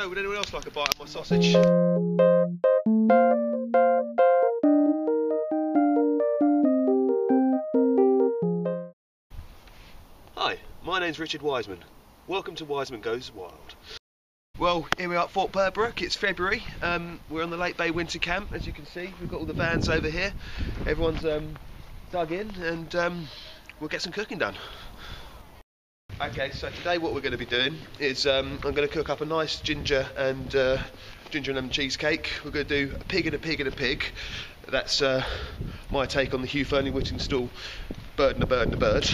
So, would anyone else like a bite of my sausage? Hi, my name's Richard Wiseman. Welcome to Wiseman Goes Wild. Well, here we are at Fort Purbrook. It's February. We're on the Lake Bay Winter Camp, as you can see. We've got all the vans over here. Everyone's dug in, and we'll get some cooking done. Okay, so today what we're going to be doing is I'm going to cook up a nice ginger and lemon cheesecake. We're going to do a pig and a pig and a pig. That's my take on the Hugh Fearnley-Whittingstall bird and a bird and a bird.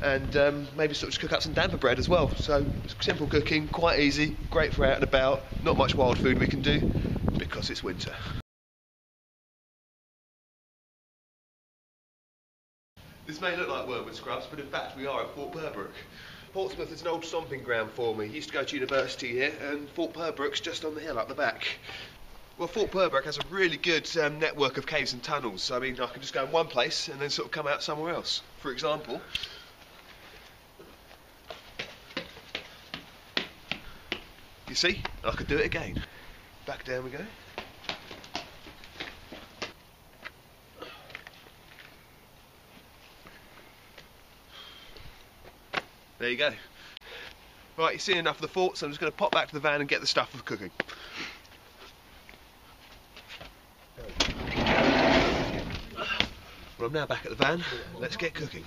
And maybe sort of just cook up some damper bread as well. So simple cooking, quite easy, great for out and about. Not much wild food we can do because it's winter. This may look like Wormwood Scrubs, but in fact we are at Fort Purbrook. Portsmouth is an old stomping ground for me. Used to go to university here, and Fort Purbrook's just on the hill up the back. Well, Fort Purbrook has a really good network of caves and tunnels. I mean, I can just go in one place and then sort of come out somewhere else. For example, you see, I could do it again. Back down we go. There you go. Right, you've seen enough of the fort, so I'm just going to pop back to the van and get the stuff for cooking. Well, I'm now back at the van. Let's get cooking.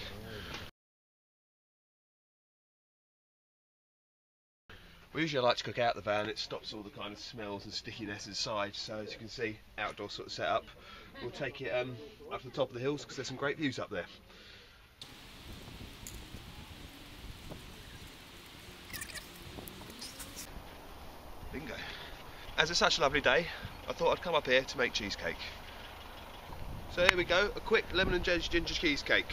Well, usually I like to cook out the van. It stops all the kind of smells and stickiness inside. So as you can see, outdoor sort of setup. We'll take it up to the top of the hills because there's some great views up there. Bingo. As it's such a lovely day, I thought I'd come up here to make cheesecake. So here we go, a quick lemon and ginger cheesecake.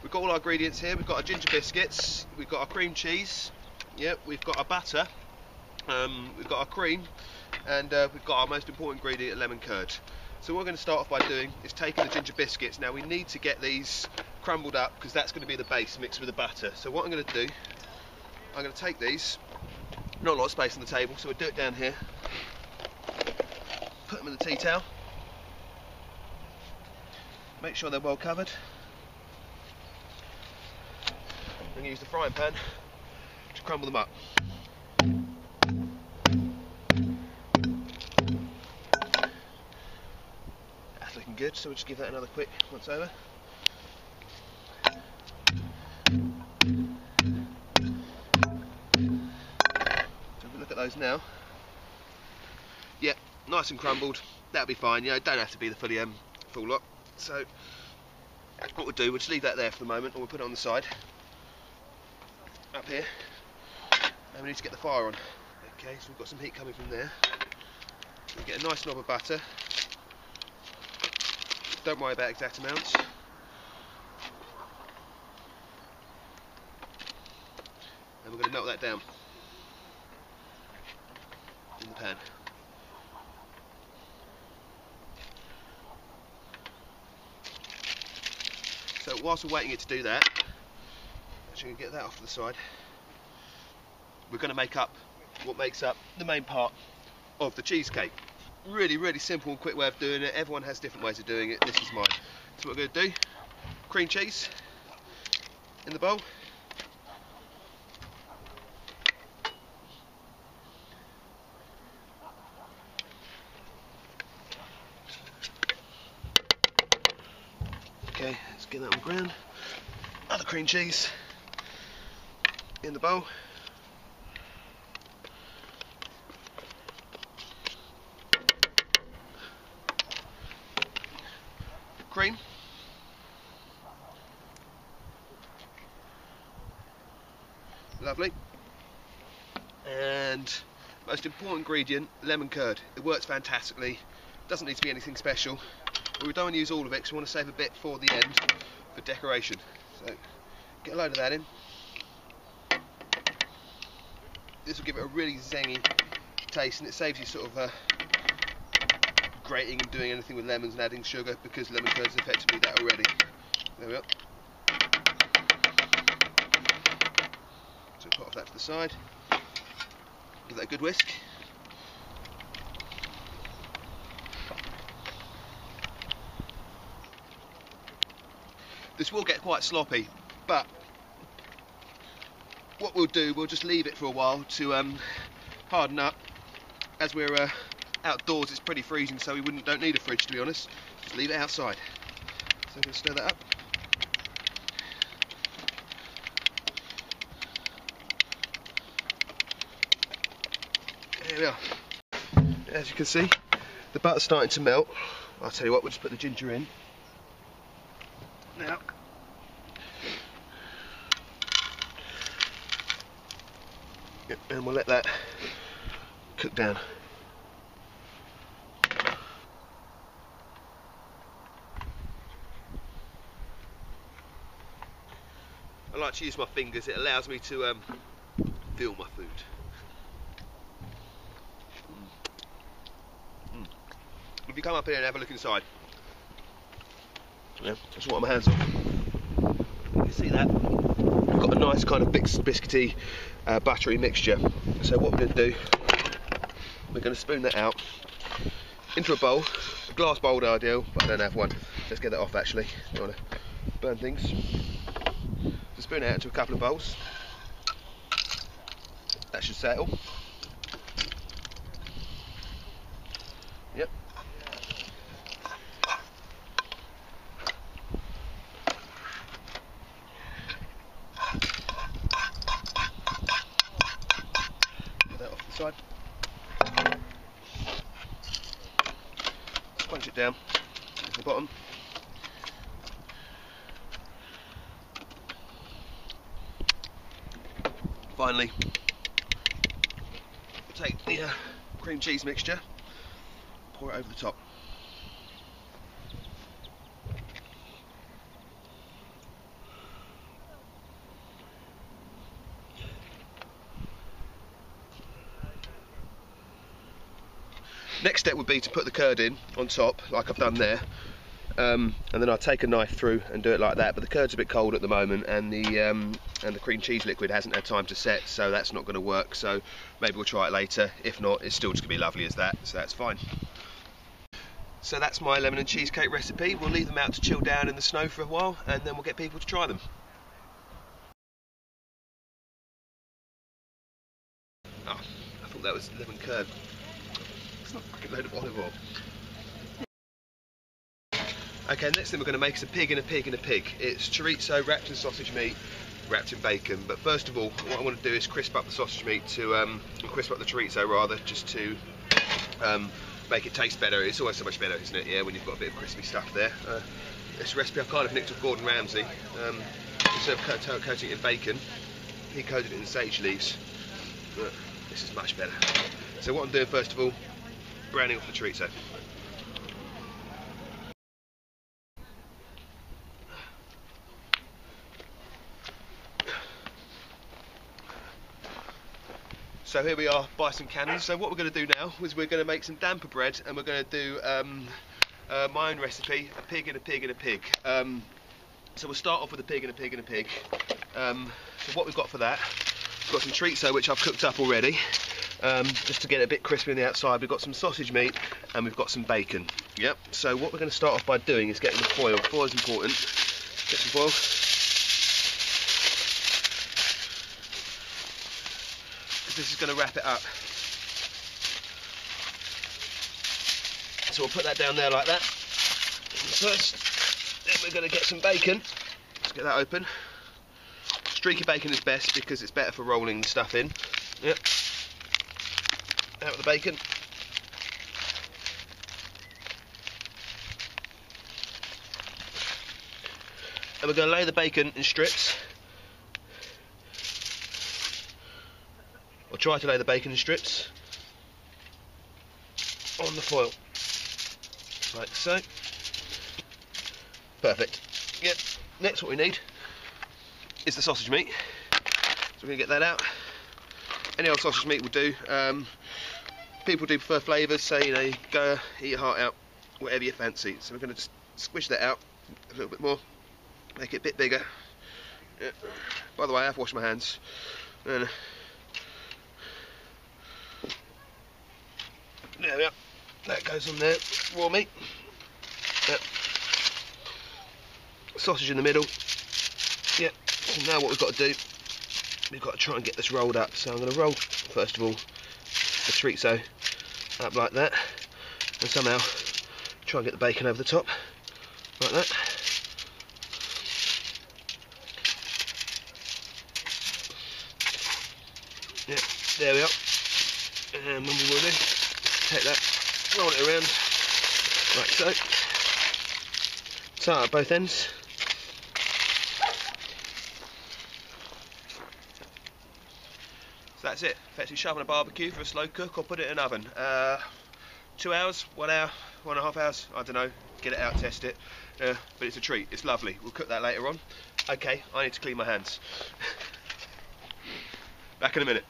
We've got all our ingredients here. We've got our ginger biscuits, we've got our cream cheese, yep, we've got our butter, we've got our cream, and we've got our most important ingredient, lemon curd. So what we're going to start off by doing is taking the ginger biscuits. Now we need to get these crumbled up because that's going to be the base mixed with the butter. So what I'm going to do, I'm going to take these. Not a lot of space on the table, so we'll do it down here. Put them in the tea towel. Make sure they're well covered. And use the frying pan to crumble them up. That's looking good, so we'll just give that another quick once over. Those now. Yep, nice and crumbled. That'll be fine. You know, don't have to be the full lot. So what we'll do, we'll just leave that there for the moment, or we'll put it on the side up here, and we need to get the fire on. Okay, so we've got some heat coming from there. We'll get a nice knob of butter. Don't worry about exact amounts. And we're going to melt that down in the pan. So whilst we're waiting it to do that, actually get that off to the side, we're going to make up what makes up the main part of the cheesecake. Really, really simple and quick way of doing it. Everyone has different ways of doing it. This is mine. So what we're going to do, cream cheese in the bowl. Okay, let's get that on the ground. Other cream cheese in the bowl. Cream. Lovely. And most important ingredient, lemon curd. It works fantastically. Doesn't need to be anything special. But we don't want to use all of it because we want to save a bit for the end for decoration. So get a load of that in. This will give it a really zingy taste, and it saves you sort of grating and doing anything with lemons and adding sugar, because lemon curd is effectively that already. There we are. So put off that to the side. Give that a good whisk. This will get quite sloppy, but what we'll do, we'll just leave it for a while to harden up. As we're outdoors, it's pretty freezing, so we don't need a fridge, to be honest. Just leave it outside. So I'm going to stir that up. There we are. As you can see, the butter's starting to melt. I'll tell you what, we'll just put the ginger in. Now. Yep, and we'll let that cook down. I like to use my fingers, it allows me to feel my food. If you come up here and have a look inside, yeah, that's what my hands on. You can see that we've got a nice kind of biscuity, buttery mixture. So what we're going to do, we're going to spoon that out into a bowl. A glass bowl would be ideal, but I don't have one. Let's get that off actually. Don't want to burn things. So spoon it out into a couple of bowls. That should settle. Yep. Get that off the side. Sponge it down to the bottom. Finally, take the cream cheese mixture, pour it over the top. Next step would be to put the curd in on top, like I've done there, and then I'll take a knife through and do it like that. But the curd's a bit cold at the moment, and the cream cheese liquid hasn't had time to set, so that's not going to work. So maybe we'll try it later. If not, it's still just going to be lovely as that, so that's fine. So that's my lemon and cheesecake recipe. We'll leave them out to chill down in the snow for a while, and then we'll get people to try them. Oh, I thought that was lemon curd. It's not a fucking load of olive oil. Okay, next thing we're going to make is a pig and a pig and a pig. It's chorizo wrapped in sausage meat, wrapped in bacon. But first of all, what I want to do is crisp up the sausage meat crisp up the chorizo rather, just to make it taste better. It's always so much better, isn't it? Yeah, when you've got a bit of crispy stuff there. This recipe I kind of nicked off Gordon Ramsay. Instead of coating it in bacon, he coated it in sage leaves. But this is much better. So what I'm doing first of all, browning off the chorizo. So here we are, bison cannons. So what we're going to do now is we're going to make some damper bread, and we're going to do my own recipe, a pig and a pig and a pig. So we'll start off with a pig and a pig and a pig. So what we've got for that, we've got some chorizo which I've cooked up already, just to get it a bit crispy on the outside. We've got some sausage meat and we've got some bacon. Yep. So what we're going to start off by doing is getting the foil. Foil is important. Get some foil. This is going to wrap it up. So we'll put that down there like that. First, then we're going to get some bacon. Let's get that open. Streaky bacon is best because it's better for rolling stuff in. Yep. Out with the bacon. And we're going to lay the bacon in strips. Or try to lay the bacon in strips on the foil, like so. Perfect. Yep. Next, what we need is the sausage meat. So we're going to get that out. Any old sausage meat will do. People do prefer flavours, so you know, you go eat your heart out, whatever you fancy. So we're going to just squish that out a little bit more, make it a bit bigger. Yeah. By the way, I've washed my hands. And there we are. That goes on there. Raw meat. Yep. sausage in the middle. Yep, so now what we've got to do, we've got to try and get this rolled up. So I'm going to roll, first of all, the chorizo up like that, and somehow try and get the bacon over the top, like that. Yep, there we are. And when we will do, take that, roll it around, like so. Tie up both ends. So that's it. Effectively shove on a barbecue for a slow cook or put it in an oven. 2 hours, 1 hour, 1.5 hours, I don't know. Get it out, test it. But it's a treat, it's lovely. We'll cook that later on. Okay, I need to clean my hands. Back in a minute.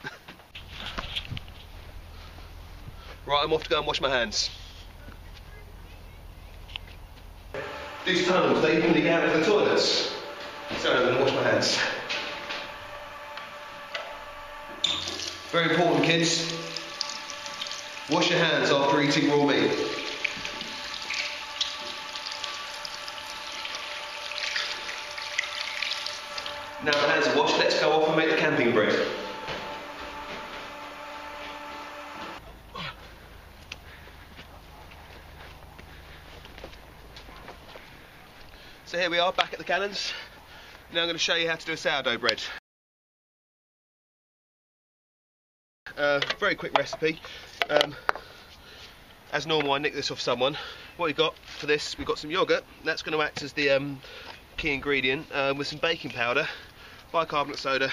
Right, I'm off to go and wash my hands. These tunnels, they even lead out of the toilets. So I'm going to wash my hands. Very important, kids. Wash your hands after eating raw meat. Now the hands are washed, let's go off and make the camping bread. So here we are, back at the cannons. Now I'm going to show you how to do a sourdough bread. Very quick recipe. As normal, I nicked this off someone. What we got for this, we've got some yoghurt. That's going to act as the key ingredient, with some baking powder, bicarbonate soda,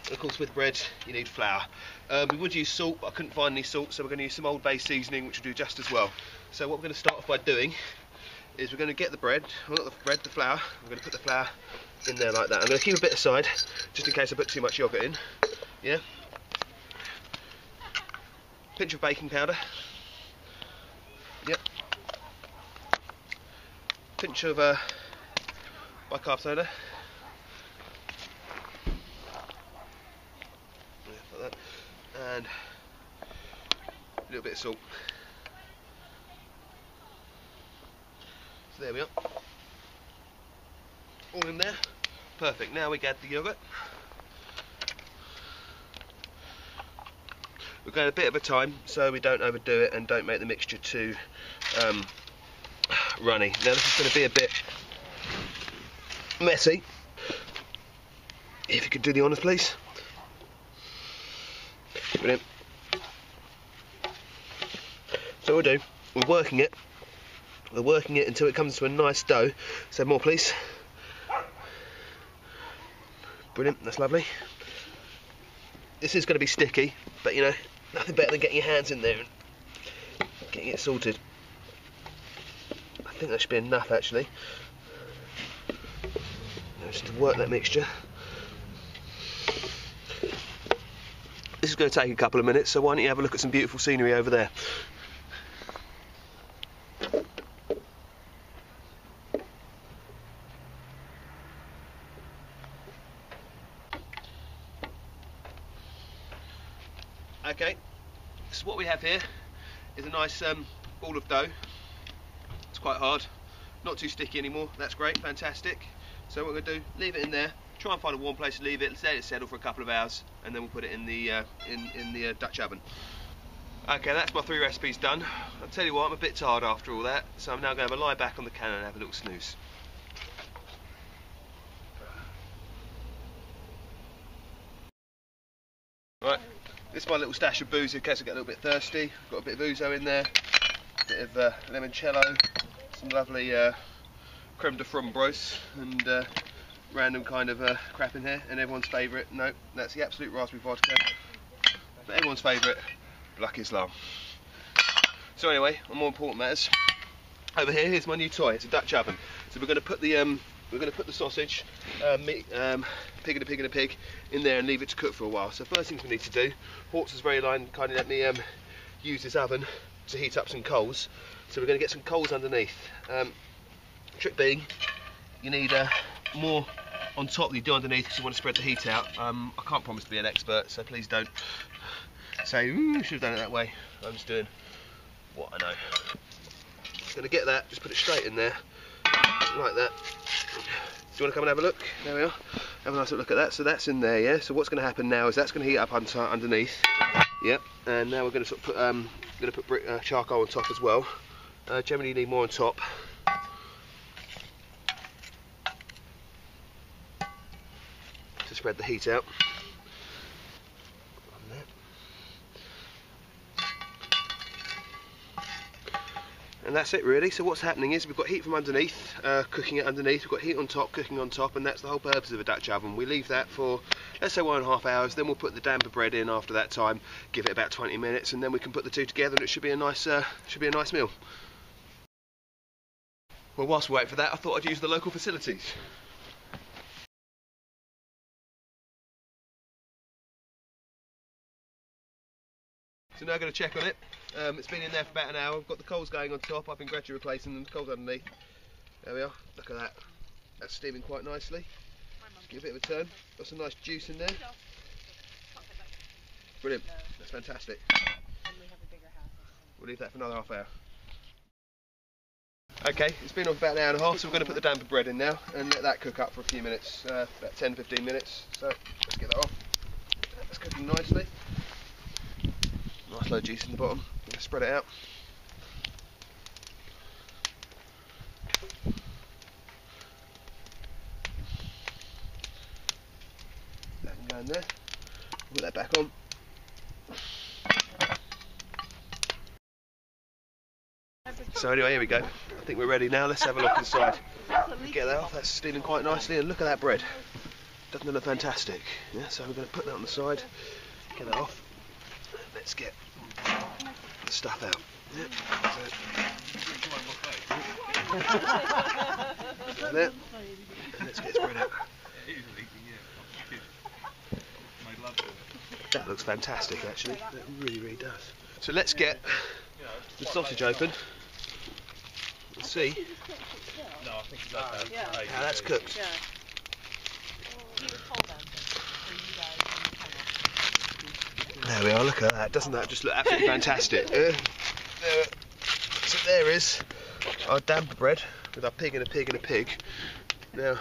and of course with bread you need flour. We would use salt, but I couldn't find any salt, so we're going to use some Old Bay seasoning, which will do just as well. So what we're going to start off by doing is we're going to get the bread, the flour, I'm going to put the flour in there like that. I'm going to keep a bit aside, just in case I put too much yoghurt in. Yeah. Pinch of baking powder. Yep. Pinch of bicarb soda. Yeah, like that. And a little bit of salt. So there we are. All in there. Perfect. Now we add the yoghurt. We're going a bit of a time so we don't overdo it and don't make the mixture too runny. Now this is going to be a bit messy. If you could do the honours, please. Brilliant. So what we'll do, we're working it until it comes to a nice dough. So more, please. Brilliant, that's lovely. This is going to be sticky, but you know, nothing better than getting your hands in there and getting it sorted. I think that should be enough actually. Now just to work that mixture. This is going to take a couple of minutes, so why don't you have a look at some beautiful scenery over there. Okay, so what we have here is a nice ball of dough. It's quite hard, not too sticky anymore. That's great, fantastic. So what we're going to do, leave it in there, try and find a warm place to leave it, let it settle for a couple of hours, and then we'll put it in the Dutch oven. Okay, that's my 3 recipes done. I'll tell you what, I'm a bit tired after all that, so I'm now going to have a lie back on the cannon and have a little snooze. Right. This is my little stash of booze in case I get a little bit thirsty. I've got a bit of ouzo in there, a bit of limoncello, some lovely creme de framboise, and random kind of crap in here, and everyone's favourite, no, that's the absolute raspberry vodka, but everyone's favourite, Black Islam. So anyway, on more important matters, over here, here's my new toy. It's a Dutch oven. So we're going to put the sausage, pig and a pig and a pig, in there and leave it to cook for a while. So first things we need to do, Hortz has very kindly let me use this oven to heat up some coals. So we're going to get some coals underneath. Trick being, you need more on top than you do underneath because you want to spread the heat out. I can't promise to be an expert, so please don't say, ooh, should have done it that way. I'm just doing what I know. Going to get that, just put it straight in there, like that. you want to come and have a look? There we are. Have a nice look at that. So that's in there, yeah. So what's going to happen now is that's going to heat up underneath. Yep. And now we're going to sort of put charcoal on top as well. Generally you need more on top. To spread the heat out. And that's it really. So what's happening is we've got heat from underneath, cooking it underneath, we've got heat on top, cooking on top, and that's the whole purpose of a Dutch oven. We leave that for, let's say 1.5 hours, then we'll put the damper bread in after that time, give it about 20 minutes, and then we can put the two together and it should be a nice meal. Well, whilst we wait for that, I thought I'd use the local facilities. So now I'm going to check on it. It's been in there for about an hour. We've got the coals going on top. I've been gradually replacing them. The coals underneath. There we are. Look at that. That's steaming quite nicely. Just give it a bit of a turn. Got some nice juice in there. Brilliant. That's fantastic. We'll leave that for another half hour. Okay, it's been on for about an hour and a half, so we're going to put the damper bread in now and let that cook up for a few minutes, about 10-15 minutes. So let's get that off. That's cooking nicely. Nice low juice in the bottom. Spread it out. That can go in there. Put that back on. So anyway, here we go. I think we're ready now. Let's have a look inside. Get that off. That's steaming quite nicely, and look at that bread. Doesn't it look fantastic? Yeah. So we're going to put that on the side. Get that off. Let's get the stuff out. Yep. So there. And let's get it spread out. That looks fantastic actually. That really, really does. So let's get the sausage open. Let's see. No, I think it's okay. How that's cooked. There we are, look at that. Doesn't that just look absolutely fantastic? So there is our damper bread with our pig and a pig and a pig. Now,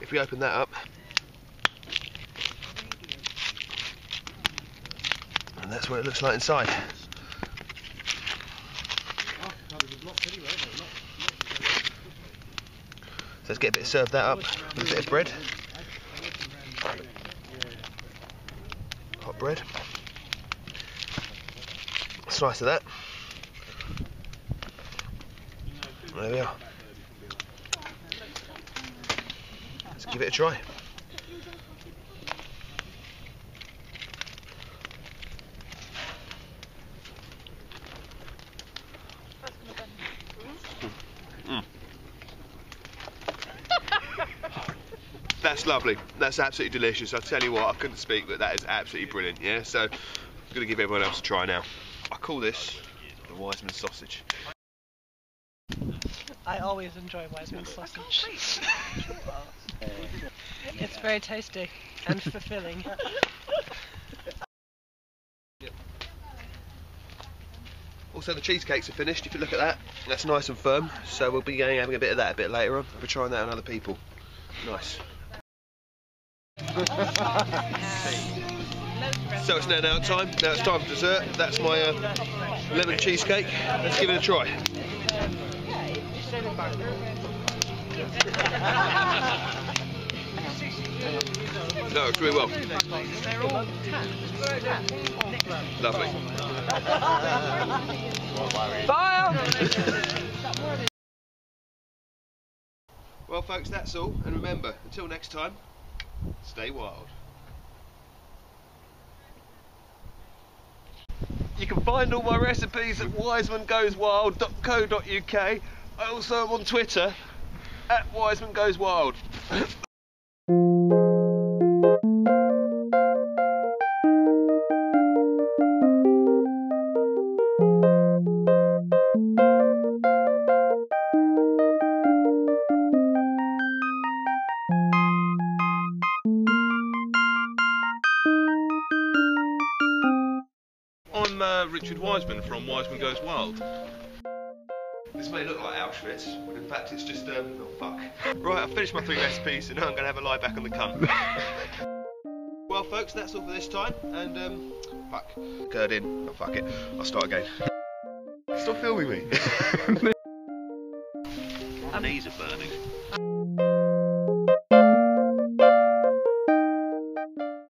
if we open that up, and that's what it looks like inside. So let's get a bit, serve that up with a bit of bread. Hot bread. A slice of that. There we are. Let's give it a try. That's lovely. That's absolutely delicious. I'll tell you what, I couldn't speak, but that is absolutely brilliant. Yeah, so I'm going to give everyone else a try now. I call this the Wiseman sausage. I always enjoy Wiseman sausage. It's very tasty and fulfilling. Also, the cheesecakes are finished. If you look at that, that's nice and firm. So we'll be having a bit of that a bit later on. We'll be trying that on other people. Nice. So it's now time. Now it's time for dessert. That's my lemon cheesecake. Let's give it a try. No, it's really well. Lovely. Well folks, that's all, and remember, until next time, stay wild. You can find all my recipes at wisemangoeswild.co.uk. I also am on Twitter at wisemangoeswild. I'm Richard Wiseman from Wiseman Goes Wild. This may look like Auschwitz, but in fact it's just, oh fuck. Right, I've finished my 3 recipes and now I'm going to have a lie back on the cunt. Well folks, that's all for this time, and fuck. Curd in, oh fuck it, I'll start again. Stop filming me. My knees are burning.